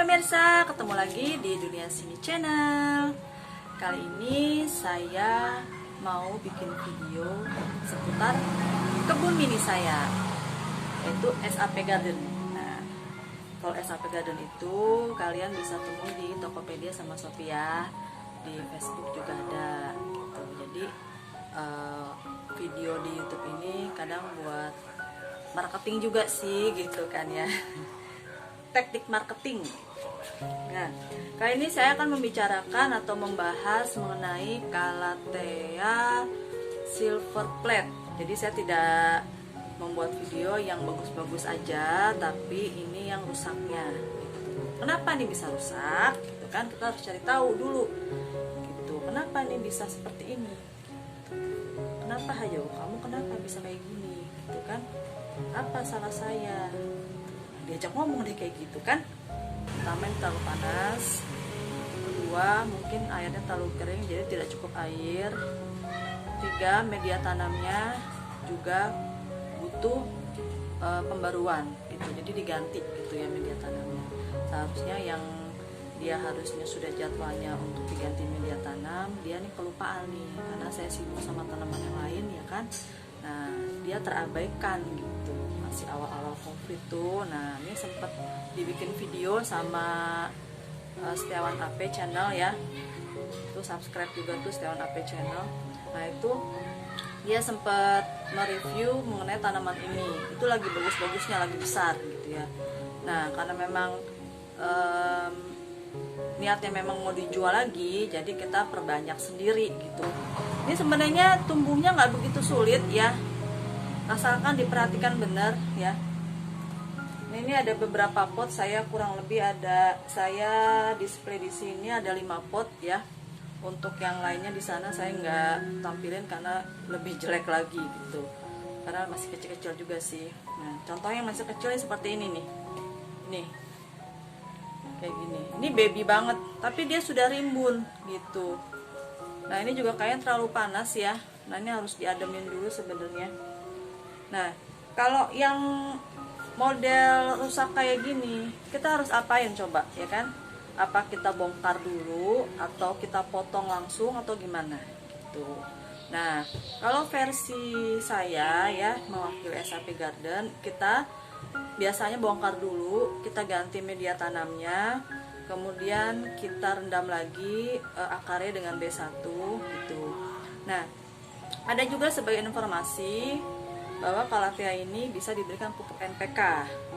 pemirsa, ketemu lagi di Dunia Sini Channel. Kali ini saya mau bikin video seputar kebun mini saya, yaitu SAP Garden. Nah, kalau SAP Garden itu kalian bisa temui di Tokopedia sama Shopee ya. Di Facebook juga ada gitu. Jadi video di YouTube ini kadang buat marketing juga sih gitu kan ya. Teknik marketing. Nah, kali ini saya akan membicarakan atau membahas mengenai Calathea silver plate. Jadi saya tidak membuat video yang bagus-bagus aja, tapi ini yang rusaknya. Kenapa nih bisa rusak? Gitu kan, kita harus cari tahu dulu. Gitu. Kenapa nih bisa seperti ini? Kenapa Hayo? Kamu kenapa bisa kayak gini? Gitu kan? Apa salah saya? Diajak ngomong deh kayak gitu kan. Pertama, terlalu panas. Kedua, mungkin airnya terlalu kering jadi tidak cukup air. Tiga, media tanamnya juga butuh pembaruan gitu. Jadi diganti gitu ya media tanamnya. Seharusnya yang dia harusnya sudah jadwalnya untuk diganti media tanam, dia nih kelupaan nih karena saya sibuk sama tanaman yang lain ya kan. Nah, dia terabaikan gitu. Masih awal-awal COVID tuh. Nah, ini sempat dibikin video sama Setiawan AP channel ya. Itu subscribe juga tuh Setiawan AP channel. Nah, itu dia sempat mereview mengenai tanaman ini. Itu lagi bagus-bagusnya, lagi besar gitu ya. Nah, karena memang niatnya memang mau dijual lagi, jadi kita perbanyak sendiri gitu. Ini sebenarnya tumbuhnya nggak begitu sulit ya, asalkan diperhatikan benar ya. Ini ada beberapa pot, saya kurang lebih saya display di sini ada 5 pot ya. Untuk yang lainnya di sana saya nggak tampilin karena lebih jelek lagi gitu, karena masih kecil-kecil juga sih. Nah, contohnya yang masih kecil seperti ini nih, nih kayak gini. Ini baby banget, tapi dia sudah rimbun gitu. Nah, ini juga kayaknya terlalu panas ya. Nah, ini harus diademin dulu sebenarnya. Nah, kalau yang model rusak kayak gini, kita harus apain coba ya kan? Apa kita bongkar dulu atau kita potong langsung atau gimana gitu. Nah, kalau versi saya ya mewakili SAP Garden, kita biasanya bongkar dulu, kita ganti media tanamnya, kemudian kita rendam lagi akarnya dengan B1 gitu. Nah, ada juga sebagai informasi bahwa Calathea ini bisa diberikan pupuk NPK,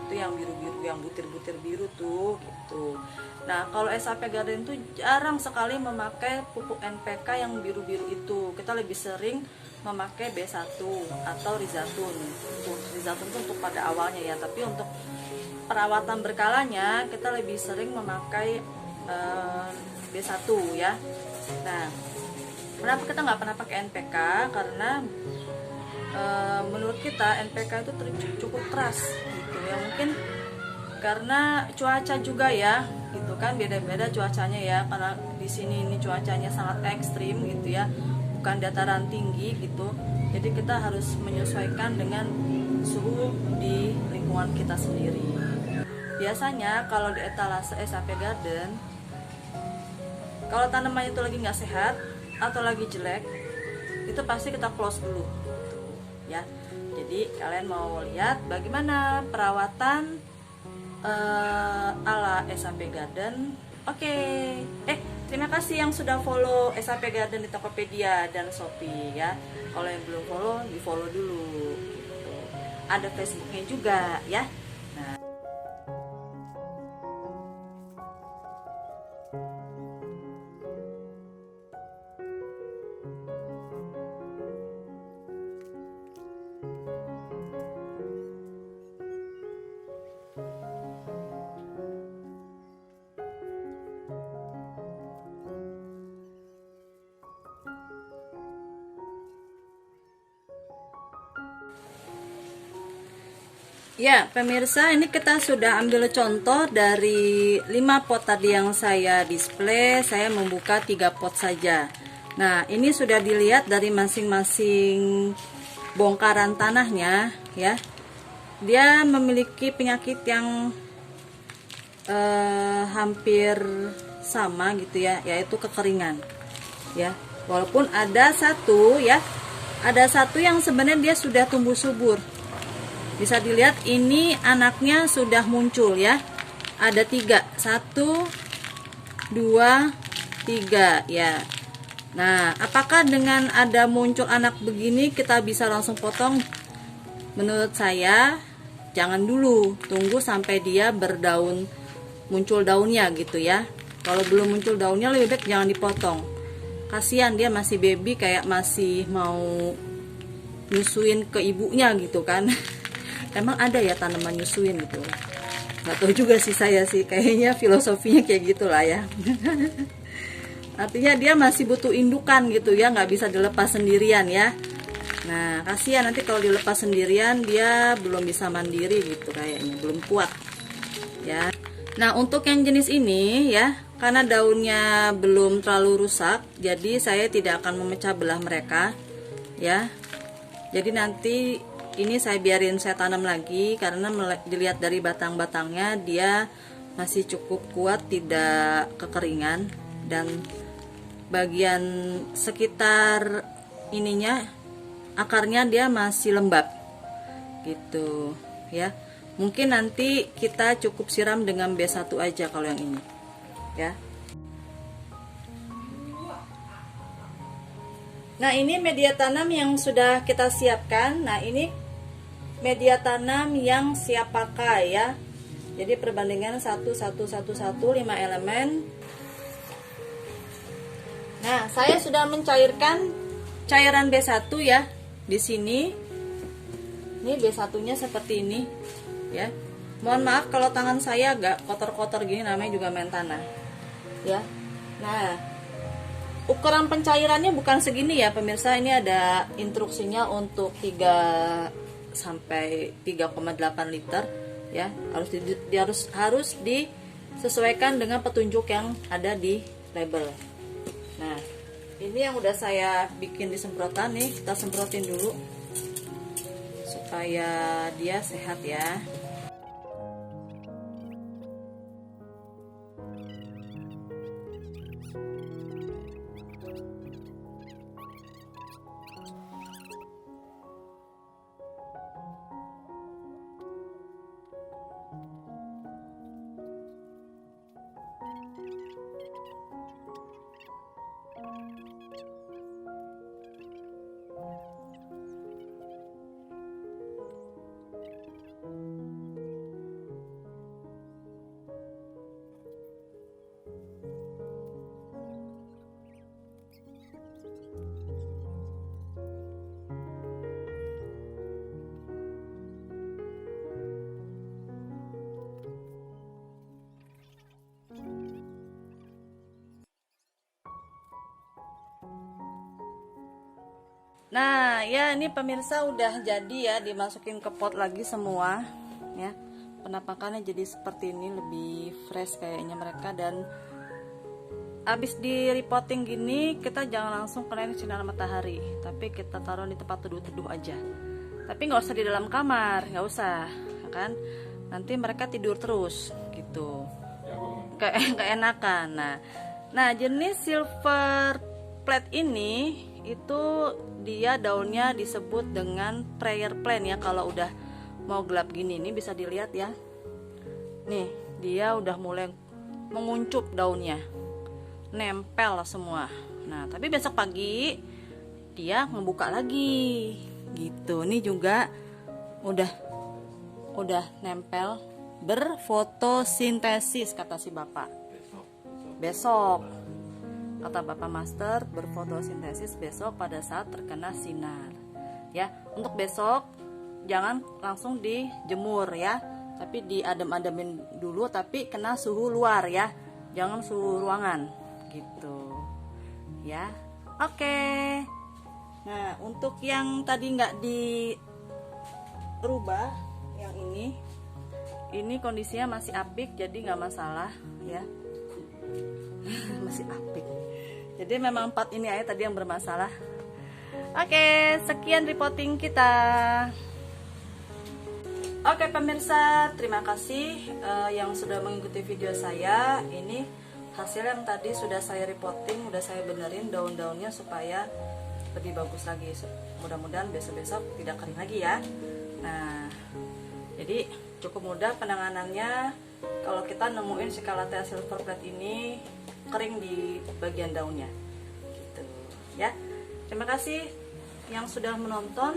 itu yang biru-biru, yang butir-butir biru tuh gitu. Nah, kalau SAP Garden itu jarang sekali memakai pupuk NPK yang biru-biru itu. Kita lebih sering memakai B1 atau Rizatun. Rizatun itu untuk pada awalnya ya, tapi untuk perawatan berkalanya kita lebih sering memakai B1 ya. Nah, kenapa kita nggak pernah pakai NPK? Karena menurut kita NPK itu cukup keras gitu ya. Mungkin karena cuaca juga ya, gitu kan, beda-beda cuacanya ya. Karena di sini ini cuacanya sangat ekstrim gitu ya, bukan dataran tinggi gitu. Jadi kita harus menyesuaikan dengan suhu di lingkungan kita sendiri. Biasanya kalau di etalase SAP Garden, kalau tanaman itu lagi nggak sehat atau lagi jelek, itu pasti kita close dulu ya. Jadi kalian mau lihat bagaimana perawatan ala SAP Garden. Oke. Terima kasih yang sudah follow SAP Garden di Tokopedia dan Shopee ya. Kalau yang belum follow, di follow dulu gitu. Ada Facebooknya juga ya. Nah, ya, pemirsa, ini kita sudah ambil contoh dari 5 pot tadi yang saya display. Saya membuka 3 pot saja. Nah, ini sudah dilihat dari masing-masing bongkaran tanahnya ya. Dia memiliki penyakit yang hampir sama gitu ya, yaitu kekeringan ya. Walaupun ada satu ya, ada satu yang sebenarnya dia sudah tumbuh subur. Bisa dilihat ini anaknya sudah muncul ya. Ada 3, 1, 2, 3 ya. Nah, apakah dengan ada muncul anak begini kita bisa langsung potong? Menurut saya jangan dulu, tunggu sampai dia berdaun, muncul daunnya gitu ya. Kalau belum muncul daunnya lebih baik jangan dipotong. Kasihan dia masih baby, kayak masih mau nyusuin ke ibunya gitu kan. Emang ada ya tanaman nyusuin gitu? Nggak tahu juga sih saya sih, kayaknya filosofinya kayak gitulah ya. Artinya dia masih butuh indukan gitu ya, nggak bisa dilepas sendirian ya. Nah, kasihan nanti kalau dilepas sendirian dia belum bisa mandiri gitu kayaknya, belum kuat ya. Nah, untuk yang jenis ini ya, karena daunnya belum terlalu rusak, jadi saya tidak akan memecah belah mereka ya. Jadi nanti ini saya biarin saya tanam lagi, karena dilihat dari batang-batangnya dia masih cukup kuat, tidak kekeringan, dan bagian sekitar ininya, akarnya dia masih lembab gitu ya. Mungkin nanti kita cukup siram dengan B1 aja kalau yang ini ya. Nah, ini media tanam yang sudah kita siapkan. Nah, ini media tanam yang siap pakai ya. Jadi perbandingan 1, 1, 1, 1, 5 elemen. Nah, saya sudah mencairkan cairan B1 ya di sini. Ini B1-nya seperti ini ya. Mohon maaf kalau tangan saya agak kotor-kotor gini, namanya juga main tanah ya. Nah, ukuran pencairannya bukan segini ya pemirsa, ini ada instruksinya untuk 3 sampai 3,8 liter ya. Harus disesuaikan dengan petunjuk yang ada di label. Nah, ini yang udah saya bikin di semprotan nih, kita semprotin dulu supaya dia sehat ya. Nah, ya ini pemirsa udah jadi ya, dimasukin ke pot lagi semua ya. Penampakannya jadi seperti ini, lebih fresh kayaknya mereka. Dan abis di repotting gini, kita jangan langsung kenain sinar matahari, tapi kita taruh di tempat teduh-teduh aja. Tapi nggak usah di dalam kamar, nggak usah kan, nanti mereka tidur terus gitu, kayak enakan. Nah, jenis silver plate ini itu dia daunnya disebut dengan prayer plant ya. Kalau udah mau gelap gini, ini bisa dilihat ya, nih dia udah mulai menguncup daunnya, nempel semua. Nah, tapi besok pagi dia membuka lagi gitu. Ini juga udah nempel, berfotosintesis kata si bapak. Besok kata bapak master, berfotosintesis besok pada saat terkena sinar ya. Untuk besok jangan langsung dijemur ya, tapi diadem-ademin dulu, tapi kena suhu luar ya, jangan suhu ruangan gitu ya. Oke. Nah, untuk yang tadi nggak dirubah, yang ini kondisinya masih apik, jadi nggak masalah ya. Masih apik, jadi memang 4 ini aja tadi yang bermasalah. Oke, sekian reporting kita. Oke pemirsa, terima kasih yang sudah mengikuti video saya. Ini hasil yang tadi sudah saya repotting, sudah saya benerin daun-daunnya supaya lebih bagus lagi. Mudah-mudahan besok-besok tidak kering lagi ya. Nah, jadi cukup mudah penanganannya. Kalau kita nemuin si Calathea silver plate ini kering di bagian daunnya, gitu ya. Terima kasih yang sudah menonton.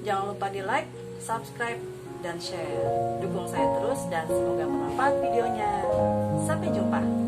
Jangan lupa di like, subscribe, dan share. Dukung saya terus dan semoga bermanfaat videonya. Sampai jumpa.